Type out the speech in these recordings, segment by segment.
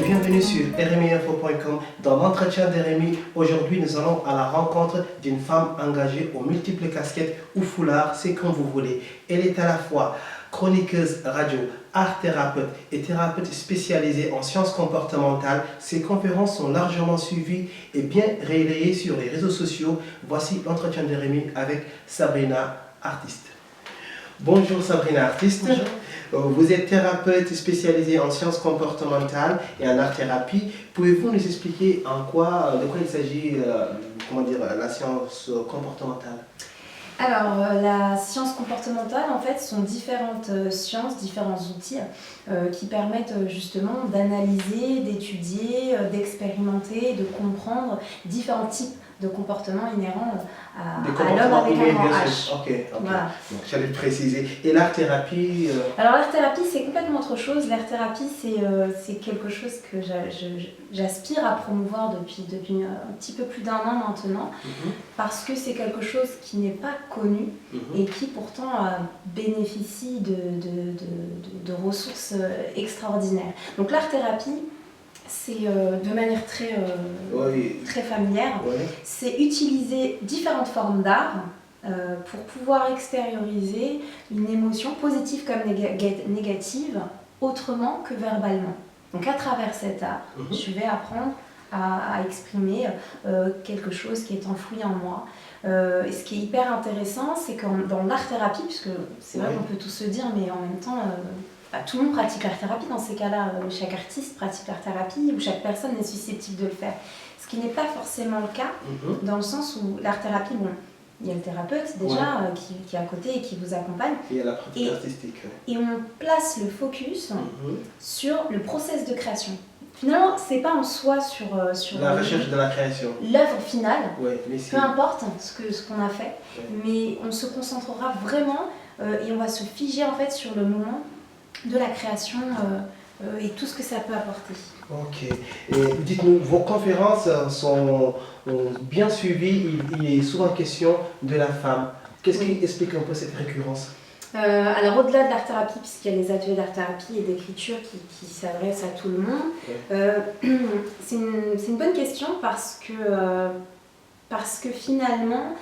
et bienvenue sur rmiinfo.com. Dans l'entretien de Rémi, aujourd'hui nous allons à la rencontre d'une femme engagée aux multiples casquettes ou foulards, c'est comme vous voulez. Elle est à la fois chroniqueuse radio, art thérapeute et thérapeute spécialisée en sciences comportementales. Ses conférences sont largement suivies et bien relayées sur les réseaux sociaux. Voici l'entretien de Rémi avec Sabrina, artiste. Bonjour Sabrina, artiste. Bonjour. Vous êtes thérapeute spécialisée en sciences comportementales et en art-thérapie. Pouvez-vous nous expliquer de quoi il s'agit, la science comportementale? Alors, la science comportementale, en fait, sont différentes sciences, différents outils qui permettent justement d'analyser, d'étudier, d'expérimenter, de comprendre différents types de comportements inhérents à l'homme avec un grand H. Ok. Voilà. Donc, j'allais le préciser. Et l'art-thérapie Alors, l'art-thérapie, c'est complètement autre chose. L'art-thérapie, c'est quelque chose que j'aspire à promouvoir depuis un petit peu plus d'un an maintenant, parce que c'est quelque chose qui n'est pas connu et qui pourtant bénéficie de ressources extraordinaires. Donc, l'art-thérapie, c'est de manière très familière, c'est utiliser différentes formes d'art pour pouvoir extérioriser une émotion positive comme négative autrement que verbalement. Donc à travers cet art, je vais apprendre à exprimer quelque chose qui est enfoui en moi. Et ce qui est hyper intéressant, c'est que dans l'art-thérapie, puisque c'est vrai qu'on peut tout se dire, mais en même temps, tout le monde pratique l'art-thérapie dans ces cas-là. Chaque artiste pratique l'art-thérapie ou chaque personne est susceptible de le faire. Ce qui n'est pas forcément le cas, dans le sens où l'art-thérapie, il y a le thérapeute déjà qui est à côté et qui vous accompagne. Et il y a la pratique artistique. Et on place le focus sur le process de création. Finalement, c'est pas en soi sur la recherche de la création. L'œuvre finale, peu importe ce qu'on a fait, mais on se concentrera vraiment et on va se figer en fait sur le moment de la création et tout ce que ça peut apporter. Ok. Et dites-nous, vos conférences sont bien suivies. Il est souvent question de la femme. Qu'est-ce qui explique un peu cette récurrence? Alors au-delà de l'art-thérapie, puisqu'il y a les ateliers d'art-thérapie et d'écriture qui s'adressent à tout le monde, c'est une bonne question parce que finalement,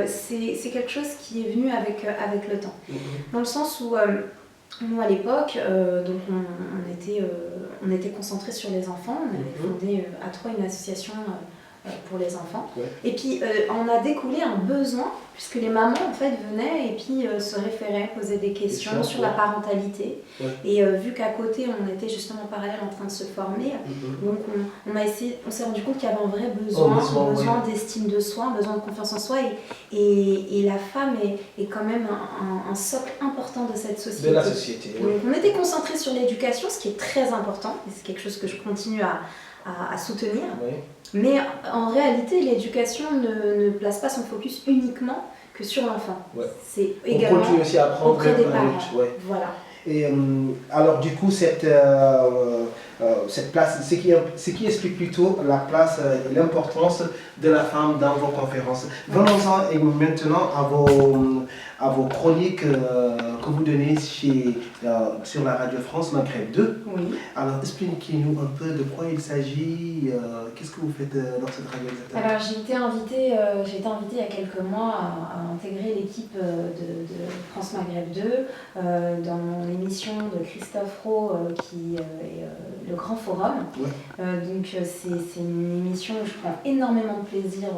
c'est quelque chose qui est venu avec le temps. Dans le sens où nous à l'époque, donc on était concentrés sur les enfants, on avait fondé à trois une association pour les enfants. Et puis on a découlé un besoin, puisque les mamans en fait venaient et puis se référaient, posaient des questions sur la parentalité. Et vu qu'à côté on était justement en parallèle en train de se former, donc on s'est rendu compte qu'il y avait un vrai besoin d'estime de soi, un besoin de confiance en soi, et la femme est quand même un socle important de cette société. De la société. Donc on était concentrés sur l'éducation, ce qui est très important, et c'est quelque chose que je continue à soutenir. Mais en réalité, l'éducation ne place pas son focus uniquement que sur l'enfant. C'est également aussi à apprendre auprès des parents. Voilà. Et alors du coup, cette place, ce qui explique plutôt la place et l'importance de la femme dans vos conférences. Venons-en et maintenant à vos chroniques que vous donnez sur la Radio France Maghreb 2. Alors expliquez-nous un peu de quoi il s'agit, qu'est-ce que vous faites dans cette radio exactement? Alors j'ai été invitée il y a quelques mois à intégrer l'équipe de France Maghreb 2 dans l'émission de Christophe Rowe qui est le Grand Forum. Donc c'est une émission où je prends énormément de plaisir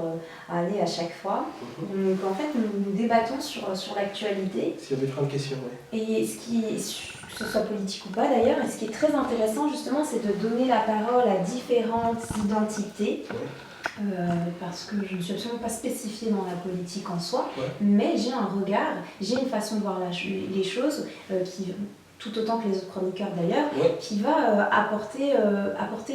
à aller à chaque fois. Donc en fait nous débattons sur l'actualité. S'il y avait 30 questions, Et que ce soit politique ou pas d'ailleurs, et ce qui est très intéressant justement, c'est de donner la parole à différentes identités. Parce que je ne suis absolument pas spécifiée dans la politique en soi, mais j'ai un regard, j'ai une façon de voir les choses qui, tout autant que les autres chroniqueurs d'ailleurs, qui va apporter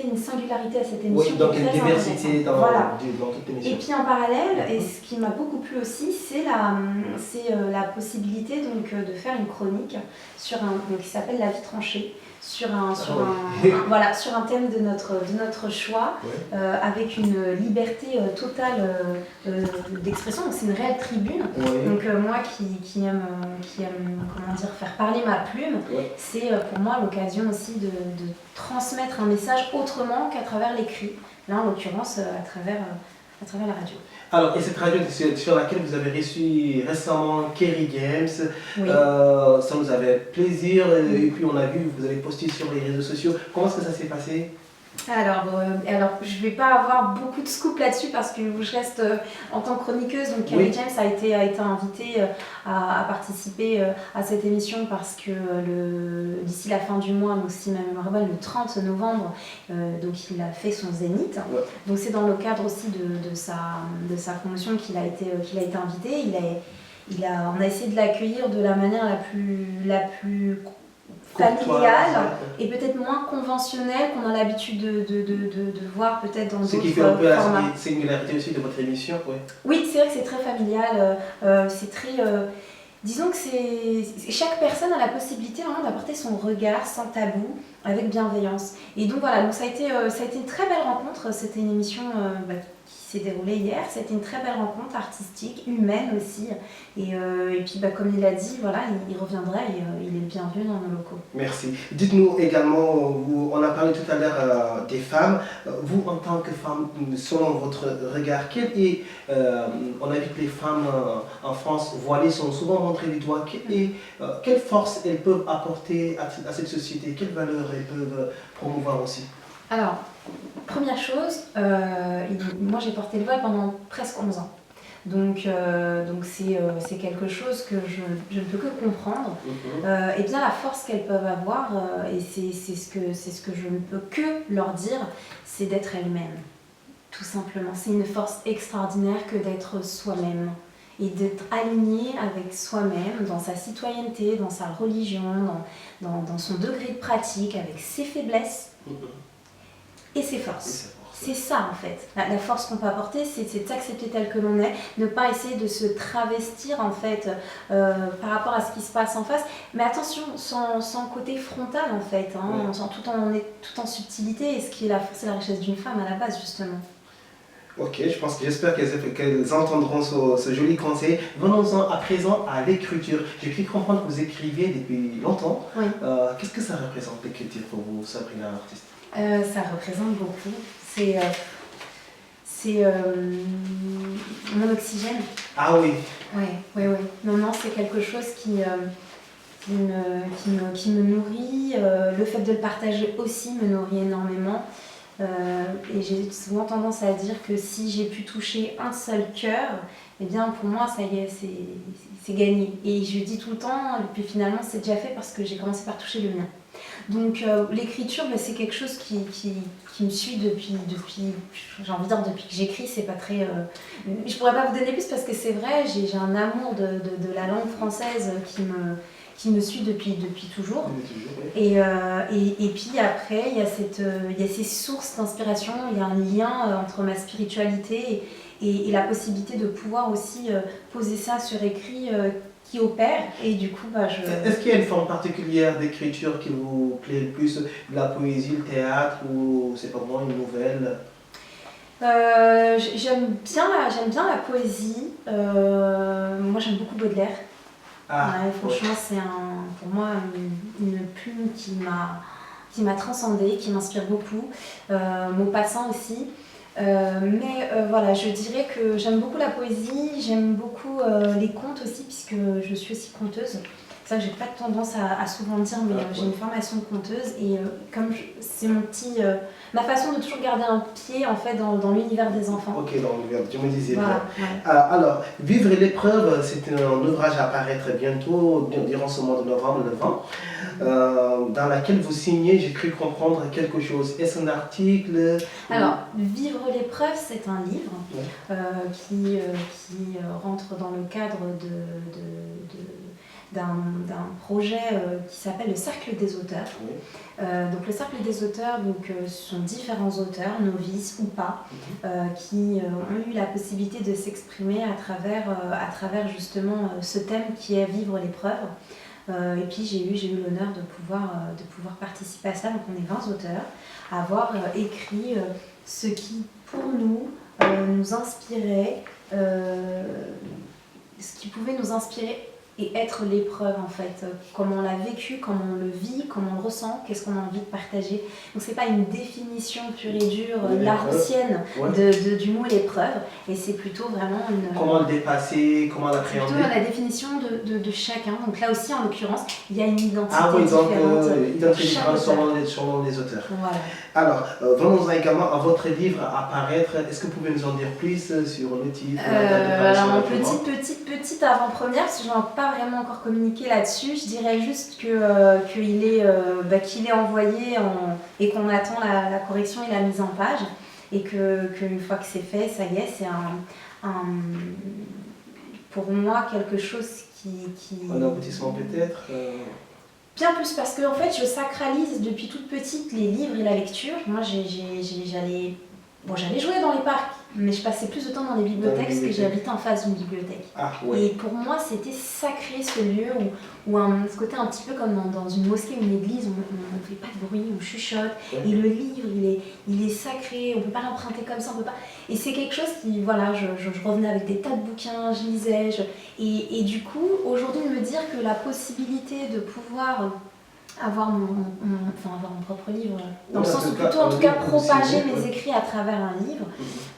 une singularité à cette émission. Donc une diversité dans toute l'émission. Et puis en parallèle, et ce qui m'a beaucoup plu aussi, c'est la possibilité donc, de faire une chronique qui s'appelle La vie tranchée. Sur un thème de notre choix, avec une liberté totale d'expression. Donc c'est une réelle tribune. Donc moi qui aime faire parler ma plume, Ouais. C'est pour moi l'occasion aussi de transmettre un message autrement qu'à travers l'écrit, là en l'occurrence à travers la radio. Alors, et cette radio sur laquelle vous avez reçu récemment Kerry James, Oui. ça nous avait plaisir, et puis on a vu, vous avez posté sur les réseaux sociaux. Comment est-ce que ça s'est passé? Alors, je ne vais pas avoir beaucoup de scoop là-dessus parce que je reste en tant que chroniqueuse. Donc, Kerry James a été invitée à participer à cette émission parce que d'ici la fin du mois, donc si ma mémoire est bonne, le 30 novembre, donc il a fait son zénith. Ouais. Donc, c'est dans le cadre aussi de sa promotion qu'il a été invité. On a essayé de l'accueillir de la manière la plus familiale et peut-être moins conventionnelle qu'on a l'habitude de voir peut-être dans d'autres formats. Ce qui fait un peu la singularité aussi de votre émission, oui. Oui, c'est vrai que c'est très familial, c'est très... disons que chaque personne a la possibilité vraiment d'apporter son regard sans tabou, avec bienveillance. Et donc voilà, donc ça a été une très belle rencontre, c'était une émission qui s'est déroulée hier, c'était une très belle rencontre artistique, humaine aussi. Et puis comme il l'a dit, voilà, il reviendra et il est bienvenu dans nos locaux. Merci. Dites-nous également, on a parlé tout à l'heure des femmes. Vous, en tant que femme, selon votre regard, on a vu que les femmes en France voilées sont souvent montrées du doigt. Quelle force elles peuvent apporter à cette société? Quelles valeurs elles peuvent promouvoir aussi? Alors, première chose, moi j'ai porté le voile pendant presque 11 ans. Donc c'est quelque chose que je ne peux que comprendre. Et bien la force qu'elles peuvent avoir, et c'est ce que je ne peux que leur dire, c'est d'être elles-mêmes. Tout simplement. C'est une force extraordinaire que d'être soi-même. Et d'être aligné avec soi-même, dans sa citoyenneté, dans sa religion, dans son degré de pratique, avec ses faiblesses et ses forces. C'est ça en fait, la force qu'on peut apporter, c'est de s'accepter tel que l'on est, ne pas essayer de se travestir en fait par rapport à ce qui se passe en face, mais attention, sans côté frontal en fait, hein, tout en subtilité, et ce qui est la force et la richesse d'une femme à la base justement. Ok, j'espère qu'elles entendront ce joli conseil. Venons-en à présent à l'écriture. J'ai cru comprendre que vous écriviez depuis longtemps. Oui. Qu'est-ce que ça représente l'écriture pour vous, Sabrina, l'artiste? Ça représente beaucoup. C'est mon oxygène. Ah oui. Oui. Non, c'est quelque chose qui me nourrit. Le fait de le partager aussi me nourrit énormément. Et j'ai souvent tendance à dire que si j'ai pu toucher un seul cœur, eh bien pour moi ça y est, c'est gagné. Et je dis tout le temps, et puis finalement c'est déjà fait parce que j'ai commencé par toucher le mien. Donc l'écriture, c'est quelque chose qui me suit depuis j'ai envie de dire depuis que j'écris. C'est pas très... je pourrais pas vous donner plus parce que c'est vrai, j'ai un amour de la langue française qui me suit depuis toujours. Et puis après, il y a ces sources d'inspiration, il y a un lien entre ma spiritualité et la possibilité de pouvoir aussi poser ça sur écrit qui opère. Et du coup, Est-ce qu'il y a une forme particulière d'écriture qui vous plaît le plus? La poésie, le théâtre, ou c'est pas vraiment une nouvelle? J'aime bien la poésie. Moi, j'aime beaucoup Baudelaire. Franchement, c'est pour moi une plume qui m'a transcendée, qui m'inspire beaucoup. Maupassant aussi. Mais voilà, je dirais que j'aime beaucoup la poésie, j'aime beaucoup les contes aussi, puisque je suis aussi conteuse. C'est ça que j'ai pas tendance à souvent dire, mais j'ai une formation de conteuse et comme c'est ma façon de toujours garder un pied en fait dans l'univers des enfants. Ok, dans l'univers, tu me disais. Voilà, alors, Vivre l'épreuve, c'est un ouvrage à apparaître bientôt, durant ce mois de novembre, le 20, dans laquelle vous signez, j'ai cru comprendre quelque chose. Est-ce un article? Alors, Vivre l'épreuve, c'est un livre qui rentre dans le cadre d'un projet qui s'appelle le Cercle des auteurs. Donc le Cercle des auteurs, ce sont différents auteurs, novices ou pas, qui ont eu la possibilité de s'exprimer à travers justement ce thème qui est Vivre l'épreuve. Et puis j'ai eu l'honneur de pouvoir participer à ça. Donc on est 20 auteurs à avoir écrit ce qui pour nous nous inspirait, ce qui pouvait nous inspirer et être l'épreuve en fait. Comment on l'a vécu, comment on le vit, comment on le ressent, qu'est-ce qu'on a envie de partager. Donc c'est pas une définition pure et dure, laroussienne du mot l'épreuve, et c'est plutôt vraiment une... Comment le dépasser, comment l'appréhender. C'est plutôt la définition de chacun. Donc là aussi en l'occurrence, il y a une identité donc différente. identité différente selon les auteurs. Voilà. Alors, venons-en également à votre livre à paraître. Est-ce que vous pouvez nous en dire plus sur le titre, la date de parution? Alors, petite avant-première, parce que je n'en ai pas vraiment encore communiqué là-dessus. Je dirais juste qu'il est envoyé et qu'on attend la correction et la mise en page. Et qu'une fois que c'est fait, ça y est, c'est pour moi quelque chose qui... Un aboutissement peut-être Bien plus, parce que en fait, je sacralise depuis toute petite les livres et la lecture. Moi, j'allais jouer dans les parcs, mais je passais plus de temps dans les bibliothèques parce que j'habitais en face d'une bibliothèque. Et pour moi, c'était sacré ce lieu où ce côté un petit peu comme dans une mosquée ou une église, on ne fait pas de bruit, on chuchote. Et le livre, il est sacré, on ne peut pas l'emprunter comme ça, on peut pas... Et c'est quelque chose qui, voilà, je revenais avec des tas de bouquins, je lisais. Et du coup, aujourd'hui, me dire que la possibilité de pouvoir... avoir mon propre livre, dans le sens où plutôt en tout cas propager mes écrits à travers un livre,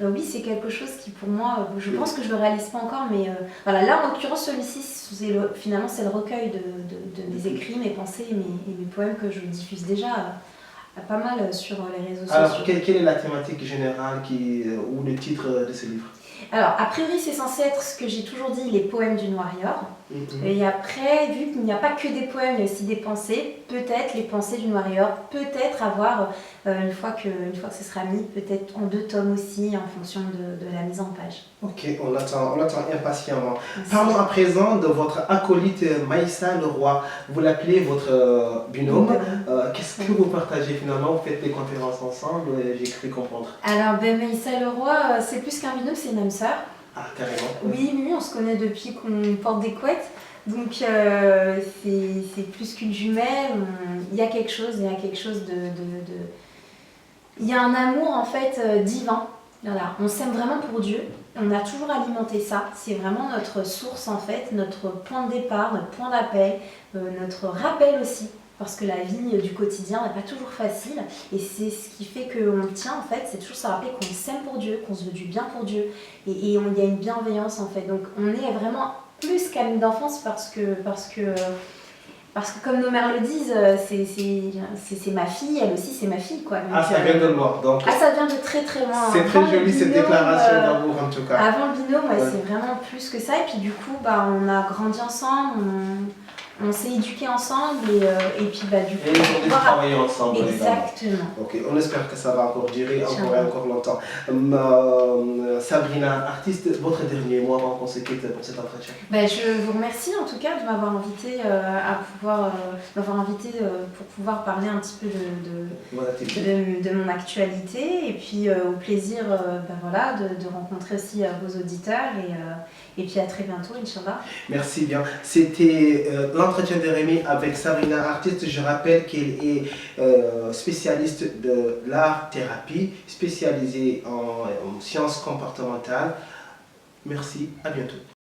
oui, c'est quelque chose qui pour moi, je pense que je le réalise pas encore, mais voilà, là en l'occurrence celui-ci, finalement c'est le recueil de mes écrits, mes pensées et mes poèmes que je diffuse déjà pas mal sur les réseaux sociaux. Alors, quelle est la thématique générale ou le titre de ce livre? Alors, a priori, c'est censé être ce que j'ai toujours dit, les poèmes d'une warrior. Et après, vu qu'il n'y a pas que des poèmes, il y a aussi des pensées, peut-être les pensées d'une warrior, peut-être avoir, une fois que ce sera mis, peut-être en 2 tomes aussi, en fonction de la mise en page. Ok, on l'attend impatiemment. Parlons à présent de votre acolyte Maïssa Leroy. Vous l'appelez votre binôme. Qu'est-ce que vous partagez finalement? Vous faites des conférences ensemble, j'ai cru comprendre. Alors, Maïssa Leroy, c'est plus qu'un binôme, c'est une âme sœur. Ah, carrément. Oui, on se connaît depuis qu'on porte des couettes. Donc, c'est plus qu'une jumelle. Il y a quelque chose Il y a un amour, en fait, divin. Voilà. On s'aime vraiment pour Dieu. On a toujours alimenté ça. C'est vraiment notre source, en fait, notre point de départ, notre point d'appel, notre rappel aussi. Parce que la vie du quotidien n'est pas toujours facile, et c'est ce qui fait qu'on tient, en fait, c'est toujours se rappeler qu'on s'aime pour Dieu, qu'on se veut du bien pour Dieu, et il y a une bienveillance en fait. Donc on est vraiment plus qu'amis d'enfance parce que comme nos mères le disent, c'est ma fille, elle aussi c'est ma fille quoi. Donc, ça vient de loin donc. Ça vient de très très loin. C'est très joli cette déclaration d'amour en tout cas. Avant le binôme, c'est vraiment plus que ça, et puis du coup on a grandi ensemble, on s'est éduqués ensemble et puis du coup... Et on a travaillé ensemble. Exactement. Ok, on espère que ça va encore durer encore longtemps. Sabrina, artiste, votre dernier mot avant qu'on se quitte pour cet entretien. Je vous remercie en tout cas de m'avoir invité pour pouvoir parler un petit peu de mon actualité, et puis au plaisir de rencontrer aussi vos auditeurs, et puis à très bientôt, Inch'Allah. Merci bien. C'était l'entretien de Rémi avec Sabrina, artiste. Je rappelle qu'elle est spécialiste de l'art-thérapie, spécialisée en sciences comportementales. Merci, à bientôt.